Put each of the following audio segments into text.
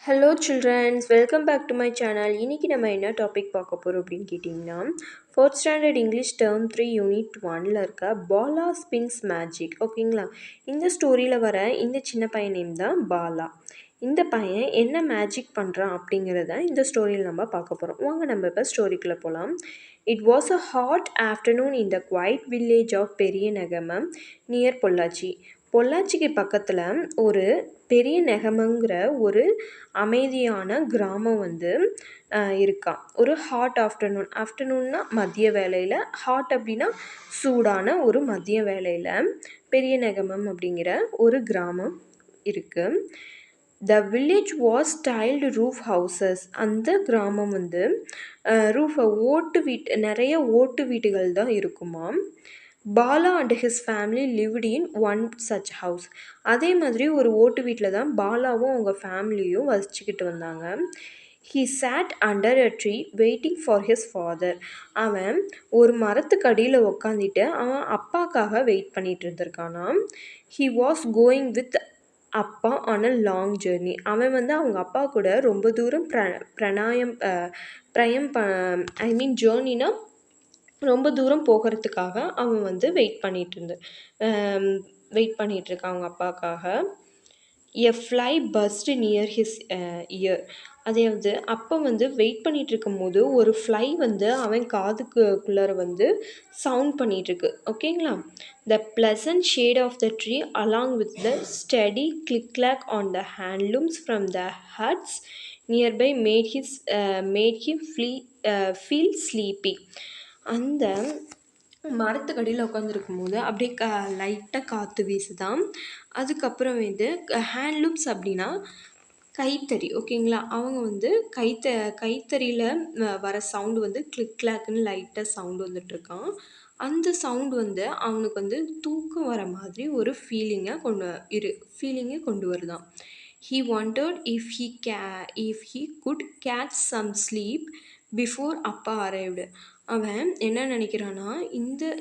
Hello childrens, welcome back to my channel. இன்றைக்கி நம்ம என்ன டாபிக் பார்க்க போகிறோம் அப்படின்னு கேட்டிங்கன்னா, fourth standard English term 3 unit 1ல் இருக்க பாலா ஸ்பின்ஸ் மேஜிக். ஓகேங்களா? இந்த ஸ்டோரியில் வர இந்த சின்ன பையன் நேம் தான் பாலா. இந்த பையன் என்ன மேஜிக் பண்ணுறான் அப்படிங்கிறத இந்த ஸ்டோரியில் நம்ம பார்க்க போகிறோம். வாங்க நம்ம இப்போ ஸ்டோரிக்குள்ளே போகலாம். It was a hot afternoon in the quiet village of Periya Negamam near Pollachi. பொள்ளாச்சிக்கு பக்கத்தில் ஒரு பெரிய நெகமங்கிற ஒரு அமைதியான கிராமம் வந்து இருக்கான். ஒரு ஹாட் ஆஃப்டர்நூன்னா மதிய வேளையில், ஹாட் அப்படின்னா சூடான ஒரு மதிய வேளையில் பெரிய நெகமம் அப்படிங்கிற ஒரு கிராமம் இருக்குது. The village was tiled roof houses. அந்த கிராமம் வந்து நிறைய ஓட்டு வீடுகள் தான் இருக்குமாம். Bala and his family lived in one such house. அதே மாதிரி ஒரு ஓட்டு வீட்டில் தான் பாலாவும் அவங்க ஃபேமிலியும் வசிச்சுக்கிட்டு வந்தாங்க. He sat under a tree waiting for his father. அவன் ஒரு மரத்துக்கு அடியில் உக்காந்துட்டு அவன் அப்பாக்காக வெயிட் பண்ணிட்டு இருந்திருக்கானாம். ஹீ வாஸ் கோயிங் வித் அப்பா ஆன் அ லாங் ஜேர்னி. அவன் வந்து அவங்க அப்பா கூட ரொம்ப தூரம் ஜேர்னினா ரொம்ப தூரம் போகிறதுக்காக அவன் வந்து வெயிட் பண்ணிகிட்ருக்கான் அவங்க அப்பாக்காக. A fly buzzed near his ear. அதாவது அப்போ வந்து வெயிட் பண்ணிகிட்டு இருக்கும்போது ஒரு ஃப்ளை வந்து அவன் காதுக்குள்ளார வந்து சவுண்ட் பண்ணிகிட்ருக்கு. ஓகேங்களா? The pleasant shade of the tree along with the steady click clack on the handlooms from the huts nearby made him feel sleepy. அந்த மரத்துக்கடியில் உட்காந்துருக்கும் போது அப்படியே லைட்டாக காற்று வீசுதான். அதுக்கப்புறம் வந்து ஹேண்ட்லூம்ஸ் அப்படின்னா கைத்தறி. ஓகேங்களா? அவங்க வந்து கைத்தறியில் வர சவுண்டு வந்து கிளிக் கிளாக்குன்னு லைட்டாக சவுண்டு வந்துட்டுருக்கான். அந்த சவுண்டு வந்து அவனுக்கு வந்து தூக்கம் வர மாதிரி ஒரு ஃபீலிங்கை கொண்டு வருதான். He wondered if he could catch some sleep before அப்பா arrived. அவன் என்ன நினைக்கிறான்னா,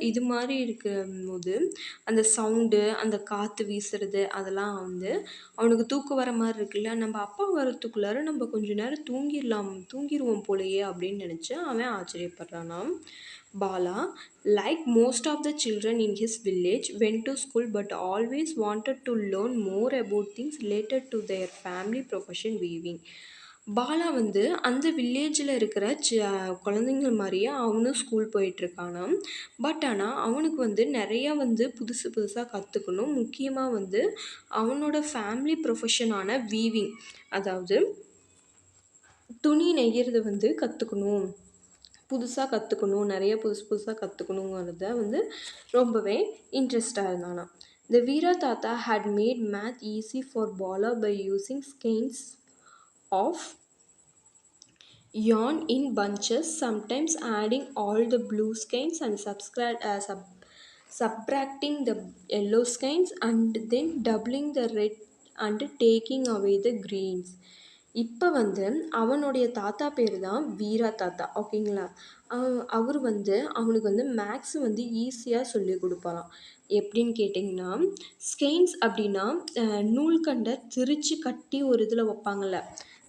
இது மாதிரி இருக்கும்போது அந்த சவுண்டு, அந்த காற்று வீசுறது அதெல்லாம் வந்து அவனுக்கு தூக்கம் வர மாதிரி இருக்குல்ல, நம்ம அப்பா வரத்துக்குள்ளார நம்ம கொஞ்ச நேரம் தூங்கிடுவோம் போலையே அப்படின்னு நினச்சி அவன் ஆச்சரியப்படுறானாம். Bala, like most of the children in his village, went to school but always wanted to learn more about things related to their family profession weaving. Bala வந்து அந்த வில்லேஜில் இருக்கிற குழந்தைங்க மாதிரியே அவனும் ஸ்கூல் போயிட்டுருக்கானாம். பட் ஆனால் அவனுக்கு வந்து நிறையா வந்து புதுசாக கற்றுக்கணும். முக்கியமாக வந்து அவனோட ஃபேமிலி ப்ரொஃபஷனான வீவிங், அதாவது துணி நெய்கிறது வந்து நிறைய புதுசாக கற்றுக்கணுங்கிறத வந்து ரொம்பவே இன்ட்ரெஸ்டாக இருந்தானாம். The Veera Tata had made math easy for Bala by using skeins of yarn in bunches, sometimes adding all the blue skeins and subtracting the yellow skeins and then doubling the red and taking away the greens. இப்போ வந்து அவனுடைய தாத்தா பேர் தான் வீரா தாத்தா. ஓகேங்களா? அவர் வந்து அவனுக்கு வந்து மேக்ஸ் வந்து ஈஸியாக சொல்லி கொடுப்பாராம். எப்படின்னு கேட்டிங்கன்னா, ஸ்கெயின்ஸ் அப்படின்னா நூல்கண்டை திரித்து கட்டி ஒரு இதில் வைப்பாங்கள்ல,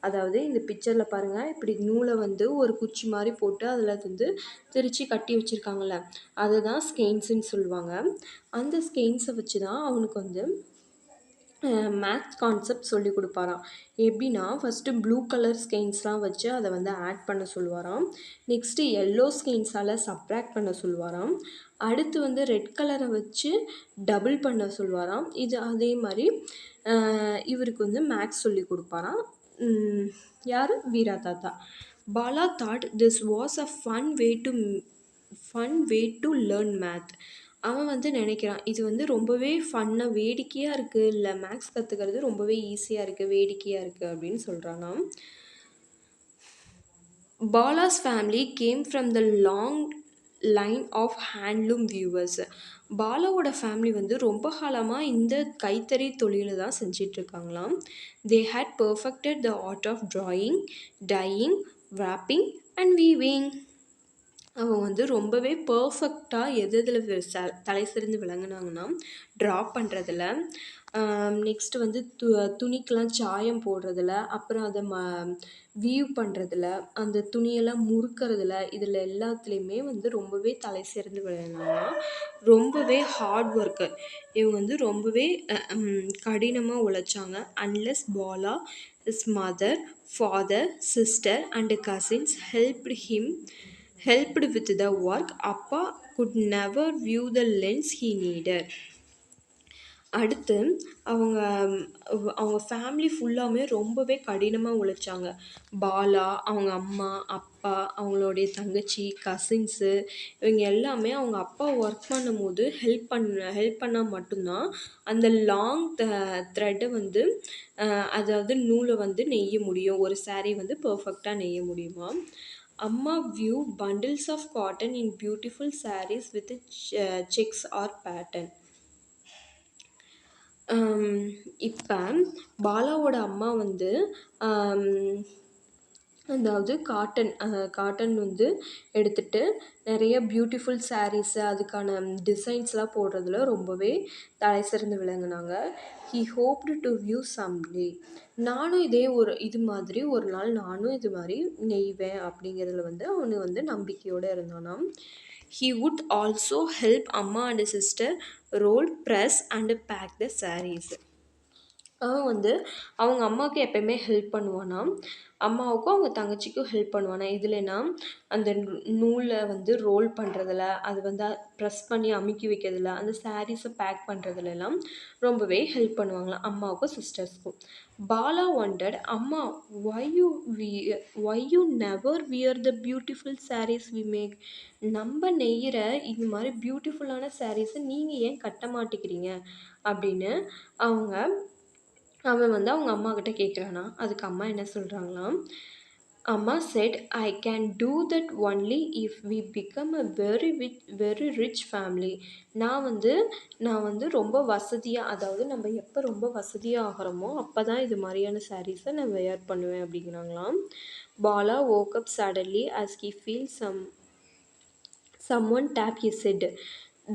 அதாவது இந்த பிக்சரில் பாருங்கள், இப்படி நூலை வந்து ஒரு குச்சி மாதிரி போட்டு அதில் வந்து திரித்து கட்டி வச்சுருக்காங்கள்ல, அதுதான் ஸ்கெயின்ஸுன்னு சொல்லுவாங்க. அந்த ஸ்கெயின்ஸை வச்சு தான் அவனுக்கு வந்து மேத்ஸ் கான்செப்ட் சொல்லி கொடுப்பாராம். எப்படின்னா, ஃபஸ்ட்டு ப்ளூ கலர் ஸ்கெயின்ஸ்லாம் வச்சு அதை வந்து ஆட் பண்ண சொல்லுவாராம். நெக்ஸ்ட்டு எல்லோ ஸ்கெயின்ஸால் சப்ராக்ட் பண்ண சொல்லுவாராம். அடுத்து வந்து ரெட் கலரை வச்சு டபுள் பண்ண சொல்லுவாராம். இது அதே மாதிரி இவருக்கு வந்து மேக்ஸ் சொல்லி கொடுப்பாராம். யார்? வீரா தாத்தா. Bala thought this was a fun way to learn math. அவன் வந்து நினைக்கிறான், இது வந்து ரொம்பவே ஃபன்னாக வேடிக்கையாக இருக்குது, இல்லை மேக்ஸ் கற்றுக்கிறது ரொம்பவே ஈஸியாக இருக்குது, வேடிக்கையாக இருக்குது அப்படின்னு சொல்கிறானாம். Bala's family came from the long line of handloom viewers. பாலாவோட ஃபேமிலி வந்து ரொம்ப காலமாக இந்த கைத்தறி தொழிலை தான் செஞ்சிட்ருக்காங்களாம். They had perfected the art of drawing, dyeing, wrapping and weaving. அவங்க வந்து ரொம்பவே பெர்ஃபெக்ட்டா எது எதில தலை சிறந்து விளங்குனாங்கன்னா, ட்ரா பண்றதுல, நெக்ஸ்ட்டு வந்து துணிக்கெல்லாம் சாயம் போடுறதுல, அப்புறம் அத வீவ் பண்றதுல, அந்த துணியெல்லாம் முறுக்குறதுல, இதில எல்லாத்துலயுமே வந்து ரொம்பவே தலை சிறந்து விளங்குனாங்களாம். ரொம்பவே ஹார்ட் ஒர்க்கர். இவங்க வந்து ரொம்பவே கடினமா உழைச்சாங்க. Unless Bala, his mother, father, sister and cousins helped with the work, Appa could never view the lens he needed. அடுத்து அவங்க அவங்க ஃபேமிலி ஃபுல்லாமே ரொம்பவே கடினமா உழைச்சாங்க. பாலா, அவங்க அம்மா, அப்பா, அவங்களுடைய தங்கச்சி, கசின்ஸு இவங்க எல்லாமே அவங்க அப்பா ஒர்க் பண்ணும்போது ஹெல்ப் பண்ணா மட்டும் தான் அந்த லாங் த்ரெட்ட வந்து அதாவது நூல வந்து நெய்ய முடியும். ஒரு சாரி வந்து பெர்ஃபெக்ட்டா நெய்ய முடியுமாம். அம்மா view bundles of cotton in beautiful sarees with checks or pattern. இப்ப பாலாவோட அம்மா வந்து ஆம், அதாவது காட்டன் வந்து எடுத்துட்டு நிறைய பியூட்டிஃபுல் சாரீஸு அதுக்கான டிசைன்ஸ்லாம் போடுறதுல ரொம்பவே தலை சிறந்து விளங்குனாங்க. He hoped to view someday. நானும் இது மாதிரி ஒரு நாள் நானும் இது மாதிரி நெய்வேன் அப்படிங்கிறதுல வந்து அவனு வந்து நம்பிக்கையோடு இருந்தானாம். He would also help அம்மா and sister roll, press and pack the sarees. அவன் வந்து அவங்க அம்மாவுக்கு எப்பயுமே ஹெல்ப் பண்ணுவானாம். அம்மாவுக்கும் அவங்க தங்கச்சிக்கும் ஹெல்ப் பண்ணுவானா. எதுலனா, அந்த நூலை வந்து ரோல் பண்ணுறதுல, அது வந்து ப்ரெஸ் பண்ணி அமுக்கி வைக்கிறதுல, அந்த சாரீஸை பேக் பண்ணுறதுலலாம் ரொம்பவே ஹெல்ப் பண்ணுவாங்களாம் அம்மாவுக்கும் சிஸ்டர்ஸ்க்கும். பாலா wondered, அம்மா, why you never wear the beautiful sarees we make? நம்ம நெய்கிற இது மாதிரி பியூட்டிஃபுல்லான சாரீஸை நீங்கள் ஏன் கட்ட மாட்டேங்கிறீங்க அப்படின்னு அவங்க அவன் வந்து அவங்க அம்மாக்கிட்ட கேட்குறானா. அதுக்கு அம்மா என்ன சொல்கிறாங்களாம், அம்மா said, I can do that only if we become a very rich family. நான் வந்து ரொம்ப வசதியாக, அதாவது நம்ம எப்போ ரொம்ப வசதியாக ஆகிறோமோ அப்போ தான் இது மாதிரியான சாரீஸை நான் வேர் பண்ணுவேன் அப்படிங்கிறாங்களாம். Bala woke up suddenly as he feels someone tap his head.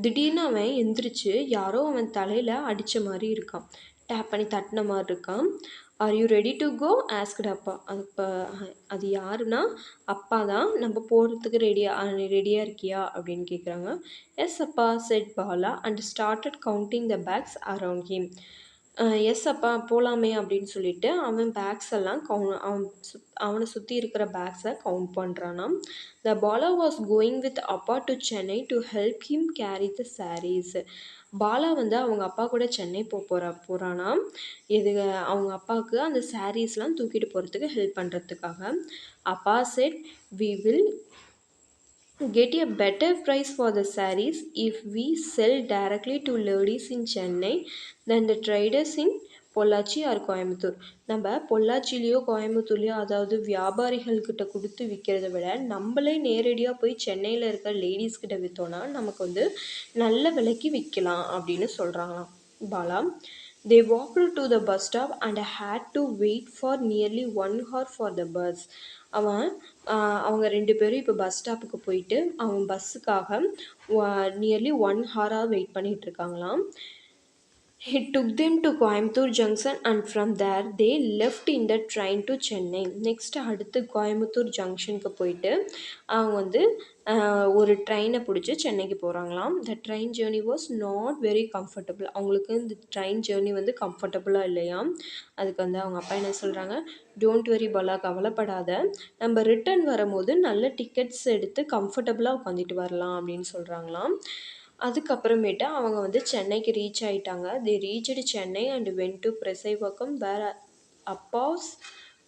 திடீர்னு அவன் எந்திரிச்சு யாரோ அவன் தலையில் அடித்த மாதிரி இருக்கான். டேப் பண்ணி தட்டின மாதிரி இருக்கான். Are you ready to go asked அப்பா. அது யாருன்னா அப்பா தான். நம்ம போகிறதுக்கு ரெடியாக இருக்கியா அப்படின்னு கேட்குறாங்க. எஸ் அப்பா said Bala and started counting the bags around him. Yes அப்பா போகலாமே அப்படின்னு சொல்லிட்டு அவன் பேக்ஸ் எல்லாம் அவனை சுற்றி இருக்கிற பேக்ஸை கவுண்ட் பண்ணுறானாம். The Bala was going with appa to Chennai to help him carry the saris. Bala வந்து அவங்க அப்பா கூட சென்னை போகிறானா அவங்க அப்பாவுக்கு அந்த சாரீஸ்லாம் தூக்கிட்டு போகிறதுக்கு ஹெல்ப் பண்ணுறதுக்காக. அப்பா said, we will get a better price for the sarees if we sell directly to ladies in Chennai than the traders in Pollachi or Coimbatore. நம்ம பொள்ளாச்சிலேயோ கோயம்புத்தூர்லேயோ அதாவது வியாபாரிகள்கிட்ட கொடுத்து விற்கிறத விட நம்மளே நேரடியாக போய் சென்னையில் இருக்கிற லேடிஸ்கிட்ட விற்றோன்னா நமக்கு வந்து நல்ல விலைக்கு விற்கலாம் அப்படின்னு சொல்கிறாங்களாம் Bala. They walked to the bus stop and had to wait for nearly 1 hour for the bus. அவங்க 2 பேரும் இப்போ பஸ் ஸ்டாப்புக்கு போயிட்டு அவன் பஸ்ஸுக்காக நியர்லி 1 ஹவராக வெயிட் பண்ணிகிட்டு இருக்காங்களாம். He took them to Coimbatore Junction and from there they left in the train to Chennai. Next அடுத்து கோயம்புத்தூர் ஜங்ஷனுக்கு போயிட்டு அவங்க வந்து ஒரு ட்ரெயினை பிடிச்சி சென்னைக்கு போகிறாங்களாம். The train journey was not very comfortable. அவங்களுக்கு இந்த ட்ரெயின் ஜேர்னி வந்து கம்ஃபர்டபுளாக இல்லையாம். அதுக்கு வந்து அவங்க அப்பா என்ன சொல்கிறாங்க, டோன்ட் வெரி பாலா, கவலைப்படாத, நம்ம ரிட்டர்ன் வரும்போது நல்ல டிக்கெட்ஸ் எடுத்து கம்ஃபர்டபுளாக உட்காந்துட்டு வரலாம் அப்படின்னு சொல்கிறாங்களாம். அதுக்கப்புறமேட்டு அவங்க வந்து சென்னைக்கு ரீச் ஆகிட்டாங்க. They reached Chennai and went to Purasaiwakkam where appa's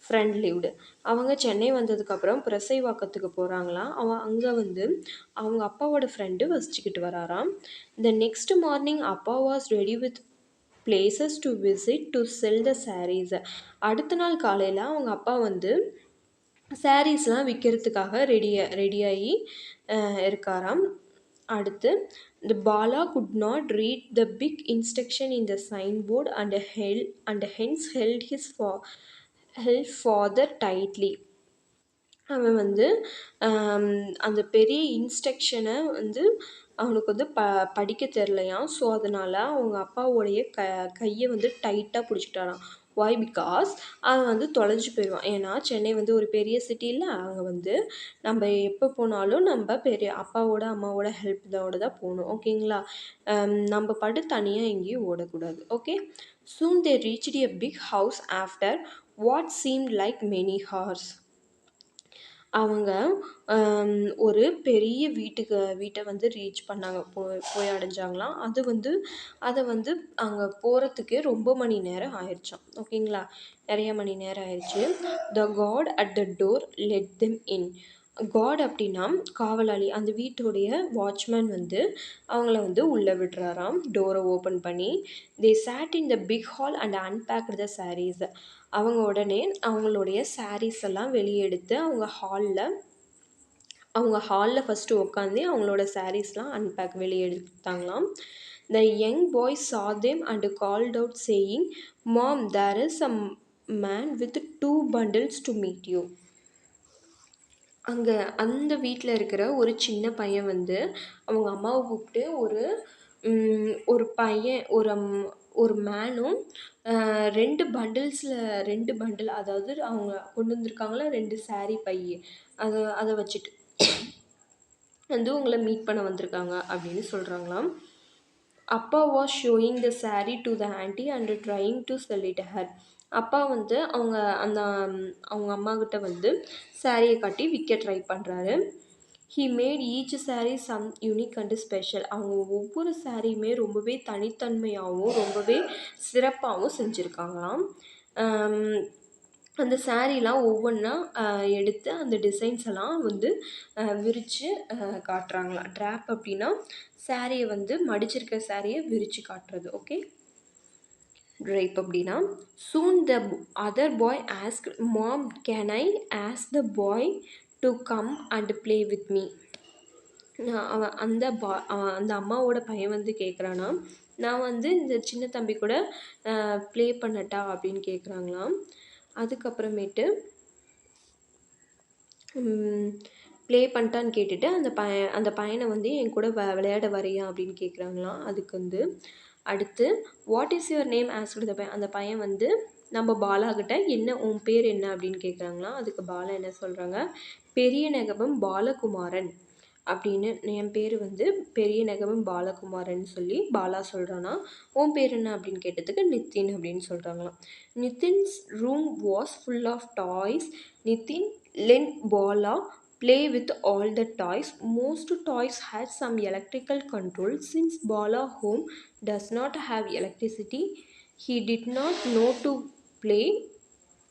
friend lived. அவங்க சென்னை வந்ததுக்கப்புறம் பிரசைவாக்கத்துக்கு போகிறாங்களாம். அங்கே வந்து அவங்க அப்பாவோட ஃப்ரெண்டு வசிச்சுக்கிட்டு வராராம். The next morning appa was ready with places to visit to sell the saris. அடுத்த நாள் காலையில் அவங்க அப்பா வந்து சாரீஸ்லாம் விற்கிறதுக்காக ரெடியாகி இருக்காராம். அடுத்து the Bala could not read the big instruction in the signboard and hence held his father tightly. அவன் வந்து அம் அந்த பெரிய இன்ஸ்ட்ரக்ஷன வந்து அவனுக்கு வந்து படிக்க தெரிலையாம். ஸோ, அதனால அவங்க அப்பாவோடைய கைய வந்து டைட்டா புடிச்சுக்கிட்டாராம். ஒய்? பிகாஸ் அவன் வந்து தொலைஞ்சு போயிருவான். ஏன்னா, சென்னை வந்து ஒரு பெரிய சிட்டில அங்க வந்து நம்ப எப்ப போனாலும் நம்ப பெரிய அப்பாவோட, அம்மாவோட ஹெல்ப்போட தான் போணும். ஓகேங்களா? நம்ப பாட்டுக்கு தனியா எங்கேயும் ஓடக்கூடாது. Okay. Soon they reached a big house after what seemed like many hours. அவங்க அம் ஒரு பெரிய வீட்ட வந்து ரீச் பண்ணாங்க. போய் அடைஞ்சாங்களாம். அத வந்து அங்க போறதுக்கே ரொம்ப மணி நேரம் ஆயிருச்சாம். ஓகேங்களா? நெறைய மணி நேரம் ஆயிருச்சு. "The guard at the door let them in." Guard அப்டின்னா காவலாளி. அந்த வீட்டுடைய வாட்ச்மேன் வந்து அவங்கள வந்து உள்ள விடுறாராம். டோர ஓப்பன் பண்ணி. "They sat in the big hall and unpacked the saris." அவங்க உடனே அவங்களுடைய சாரீஸ் எல்லாம் வெளிய எடுத்து அவங்க ஹால்ல ஃபர்ஸ்ட்டு உட்காந்து அவங்களோட சாரீஸ்லாம் வெளிய எடுத்தாங்களாம். The young boy saw them and called out saying, "Mom, there is a man with two bundles to meet you." அங்க அந்த வீட்ல இருக்கிற ஒரு சின்ன பையன் வந்து அவங்க அம்மாவ கூப்பிட்டு ஒரு பையன் ஒரு மேனும் 2 பண்டில்ஸ்ல 2 பண்டில் அதாவது அவங்க கொண்டு வந்திருக்காங்கல்ல 2 பையி. அத அத வச்சுட்டு வந்து உங்கள மீட் பண்ண வந்திருக்காங்க அப்படின்னு சொல்றாங்களாம். அப்பா was showing the sorry to the anti and trying to sell it her. அப்பா வந்து அவங்க அம்மாகிட்ட வந்து சாரிய காட்டி விற்க ட்ரை பண்ணுறாரு. He made each sari some unique and special. அவங்க ஒவ்வொரு சாரியுமே ரொம்பவே தனித்தன்மையாகவும் ரொம்பவே சிறப்பாகவும் செஞ்சுருக்காங்களாம். அந்த சாரீலாம் ஒவ்வொன்றா எடுத்து அந்த டிசைன்ஸ் எல்லாம் வந்து விரித்து காட்டுறாங்களாம். ட்ராப் அப்படின்னா சாரியை வந்து மடிச்சிருக்க சாரியை விரித்து காட்டுறது. ஓகே. ட்ரைப் அப்படின்னா soon the other boy ask mom can I ask the boy to come and play with me. அவன் அந்த அம்மாவோட பையன் வந்து கேட்குறானா, நான் வந்து இந்த சின்ன தம்பி கூட ப்ளே பண்ணட்டா அப்படின்னு கேட்குறாங்களாம். அதுக்கப்புறமேட்டு ப்ளே பண்ணிட்டான்னு கேட்டுட்டு அந்த பையனை வந்து என் கூட விளையாட வரியா அப்படின்னு கேட்குறாங்களாம். அதுக்கு வந்து அடுத்து what is your name asked த பையன். அந்த பையன் வந்து நம்ம பாலாகிட்ட உன் பேர் என்ன அப்படின்னு கேட்குறாங்களாம். அதுக்கு பாலா என்ன சொல்கிறாங்க, பெரிய நெகமம் பாலகுமாரன் அப்படின்னு. என் பேர் வந்து பெரிய நெகமம் பாலகுமாரன் சொல்லி பாலா சொல்கிறானா. உன் பேர் என்ன அப்படின்னு கேட்டதுக்கு நித்தின் அப்படின்னு சொல்கிறாங்களாம். Nithin's room was full of toys. Nithin let Bala play with all the toys. Most toys had some electrical control. Since Bala home does not have electricity, he did not know to play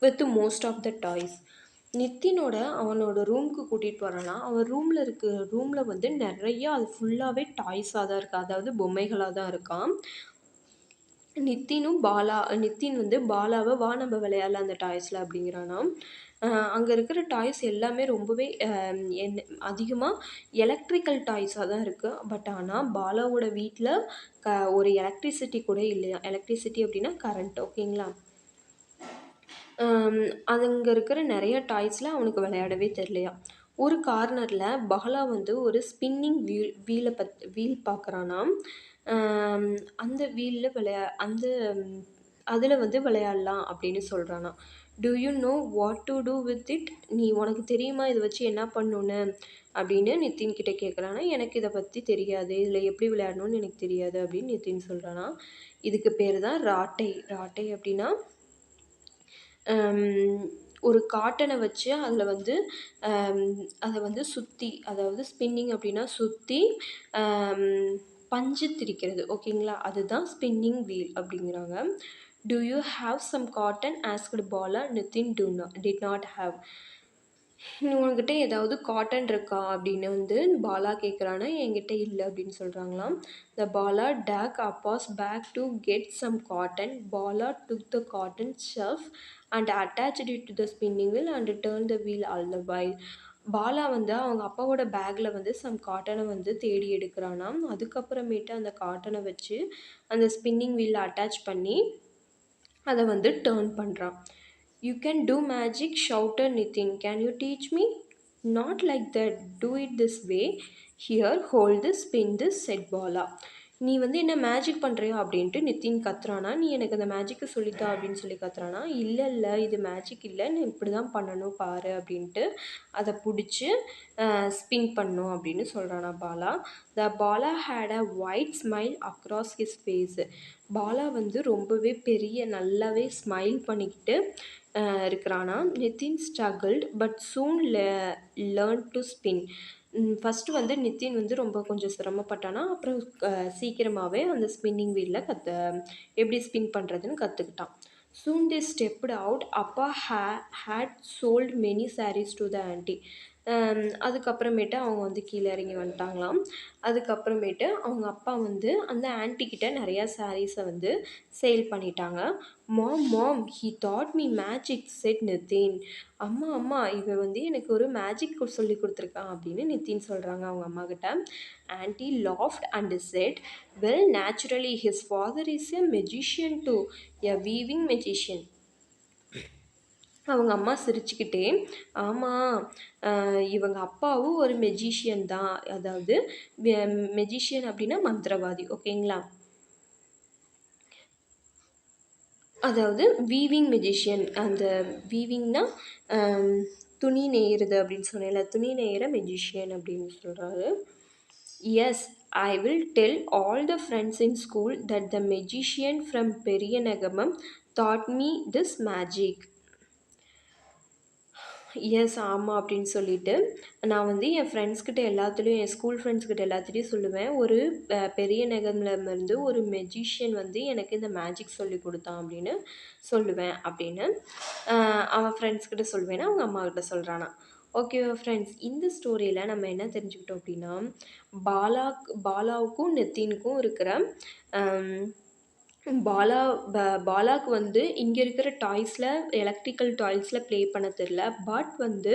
with most of the toys. அவனோட ரூமுக்கு கூட்டிகிட்டு போகிறான்னா அவன் ரூமில் வந்து நிறைய அது ஃபுல்லாகவே டாய்ஸாக தான் இருக்குது. அதாவது பொம்மைகளாக தான் இருக்கான். நித்தின் வந்து பாலாவை வா நம்ம விளையாடலாம் அந்த டாய்ஸில் அப்படிங்கிறானா. அங்கே இருக்கிற டாய்ஸ் எல்லாமே ரொம்பவே அதிகமாக எலக்ட்ரிக்கல் டாய்ஸாக தான் இருக்குது. பட் ஆனால் பாலாவோட வீட்டில் ஒரு எலக்ட்ரிசிட்டி கூட இல்லையா. எலக்ட்ரிசிட்டி அப்படின்னா கரண்ட். ஓகேங்களா? அங்கே இருக்கிற நிறைய டாய்ஸில் அவனுக்கு விளையாடவே தெரியலையா. ஒரு கார்னரில் பாலா வந்து ஒரு ஸ்பின்னிங் வீல் பார்க்குறானா. அந்த வீலில் அதில் வந்து விளையாடலாம் அப்படின்னு சொல்கிறானா. "Do you know what to do with it?" உனக்கு தெரியுமா இதை வச்சு என்ன பண்ணணுன்னு அப்படின்னு நித்தின் கிட்டே கேட்குறானா. எனக்கு இதை பற்றி தெரியாது, இதில் எப்படி விளையாடணும்னு எனக்கு தெரியாது அப்படின்னு நித்தின் சொல்கிறானா. இதுக்கு பேர் தான் ராட்டை. ராட்டை அப்படின்னா ஒரு காட்டனை வச்சு அதில் வந்து அதை வந்து சுற்றி, அதாவது ஸ்பின்னிங் அப்படின்னா சுற்றி பஞ்சு திரிக்கிறது. ஓகேங்களா? அதுதான் ஸ்பின்னிங் வீல் அப்படிங்கிறாங்க. "Do you have some cotton asked Bala." Nithin did not have. உங்ககிட்ட ஏதாவது காட்டன் இருக்கா அப்படின்னு வந்து பாலா கேட்குறானா. என்கிட்ட இல்லை அப்படின்னு சொல்கிறாங்களாம். The Bala take appa's bag to get some cotton. Bala took the cotton chef and attached it to the spinning wheel and turn the wheel all the while. Bala வந்து அவங்க அப்பாவோட பேக்கில் வந்து சம் காட்டனை வந்து தேடி எடுக்கிறானா. அதுக்கப்புறமேட்டு அந்த காட்டனை வச்சு அந்த ஸ்பின்னிங் வீலில் அட்டாச் பண்ணி அதை வந்து டேர்ன் பண்ணுறான். "You can do magic," shouted Nithin. "Can you teach me?" Not like that. Do it this way. Here, hold this, spin this, said Bala. நீ வந்து என்ன மேஜிக் பண்ணுறியா அப்படின்ட்டு நிதின் கத்துறானா. நீ எனக்கு அந்த மேஜிக்கை சொல்லித்தா அப்படின்னு சொல்லி கத்துறானா. இல்லை இல்லை, இது மேஜிக் இல்லை, நீ இப்படி தான் பண்ணணும் பாரு அப்படின்ட்டு அதை பிடிச்சி ஸ்பின் பண்ணும் அப்படின்னு சொல்கிறானா Bala. The Bala had a white smile across his face. Bala வந்து ரொம்பவே பெரிய நல்லாவே ஸ்மைல் பண்ணிக்கிட்டு இருக்கிறானா. Nithin struggled but soon learn to spin. First வந்து நிதின் வந்து ரொம்ப கொஞ்சம் சிரமப்பட்டானா. அப்புறம் சீக்கிரமாகவே அந்த ஸ்பின்னிங் வீலில் எப்படி ஸ்பின் பண்ணுறதுன்னு கற்றுக்கிட்டான். Soon they stepped out. அப்பா had sold many sarees to the aunty. அதுக்கப்புறமேட்டு அவங்க வந்து கீழே இறங்கி வந்துட்டாங்களாம். அதுக்கப்புறமேட்டு அவங்க அப்பா வந்து அந்த ஆன்ட்டிக்கிட்ட நிறையா சாரீஸை வந்து சேல் பண்ணிட்டாங்க. Mom mom he taught me magic said Nithin. அம்மா அம்மா இவன் வந்து எனக்கு ஒரு மேஜிக் சொல்லி கொடுத்துருக்கான் அப்படின்னு நிதின் சொல்கிறாங்க அவங்க அம்மா கிட்ட. Anti loft and set, well naturally his father is a magician to, a weaving magician. அவங்க அம்மா சிரிச்சுக்கிட்டே, ஆமாம், இவங்க அப்பாவும் ஒரு மெஜிஷியன் தான். அதாவது மெஜிஷியன் அப்படின்னா மந்திரவாதி, ஓகேங்களா. அதாவது வீவிங் மெஜிஷியன். அந்த வீவிங்னா துணி நெய்கிறது அப்படின்னு சொன்னேன்ல, துணி நெய்கிற மெஜிஷியன் அப்படின்னு சொல்கிறாரு. Yes, I will tell all the friends in school that the magician from Periyanagamam taught me this magic. Yes, ஆமாம் அப்படின்னு சொல்லிட்டு நான் வந்து என் ஃப்ரெண்ட்ஸ்கிட்ட எல்லாத்துலேயும், என் ஸ்கூல் ஃப்ரெண்ட்ஸ்கிட்ட எல்லாத்துலேயும் சொல்லுவேன், ஒரு பெரிய நகர்லேருந்து ஒரு மெஜிஷியன் வந்து எனக்கு இந்த மேஜிக் சொல்லி கொடுத்தான் அப்படின்னு சொல்லுவேன் அப்படின்னு அவன் ஃப்ரெண்ட்ஸ்கிட்ட சொல்லுவேன்னா அவங்க அம்மாக்கிட்ட சொல்கிறானா. ஓகேவா ஃப்ரெண்ட்ஸ், இந்த ஸ்டோரியில் நம்ம என்ன தெரிஞ்சுக்கிட்டோம் அப்படின்னா, பாலாவுக்கும் நிதினுக்கும் இருக்கிற பாலாக்கு வந்து இங்கே இருக்கிற டாய்ஸில், எலக்ட்ரிக்கல் டாய்ஸில் ப்ளே பண்ண தெரில. பட் வந்து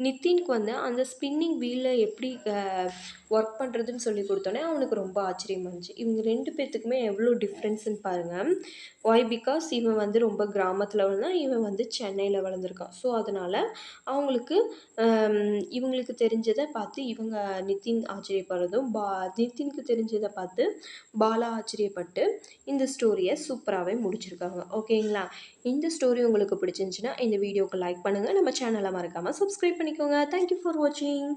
நிதினுக்கு வந்து அந்த ஸ்பின்னிங் வீலில் எப்படி ஒர்க் பண்ணுறதுன்னு சொல்லி கொடுத்தோன்னே அவனுக்கு ரொம்ப ஆச்சரியமாக இருந்துச்சு. இவங்க 2 பேர்த்துக்குமே எவ்வளோ டிஃப்ரென்ஸ்ன்னு பாருங்கள். ஒய் பிகாஸ் இவன் வந்து ரொம்ப கிராமத்தில் வளர்ந்தான், இவன் வந்து சென்னையில் வளர்ந்துருக்கான். ஸோ அதனால் அவங்களுக்கு இவங்களுக்கு தெரிஞ்சதை பார்த்து இவங்க நிதின் ஆச்சரியப்படுறதும், நிதினுக்கு தெரிஞ்சதை பார்த்து பாலா ஆச்சரியப்பட்டு இந்த ஸ்டோரியை சூப்பராகவே முடிச்சிருக்காங்க, ஓகேங்களா. இந்த ஸ்டோரி உங்களுக்கு பிடிச்சிருந்துச்சுன்னா இந்த வீடியோவுக்கு லைக் பண்ணுங்கள், நம்ம சேனலை மறக்காமல் சப்ஸ்கிரைப் பண்ணிக்கோங்க. தேங்க்யூ ஃபார் வாட்சிங்.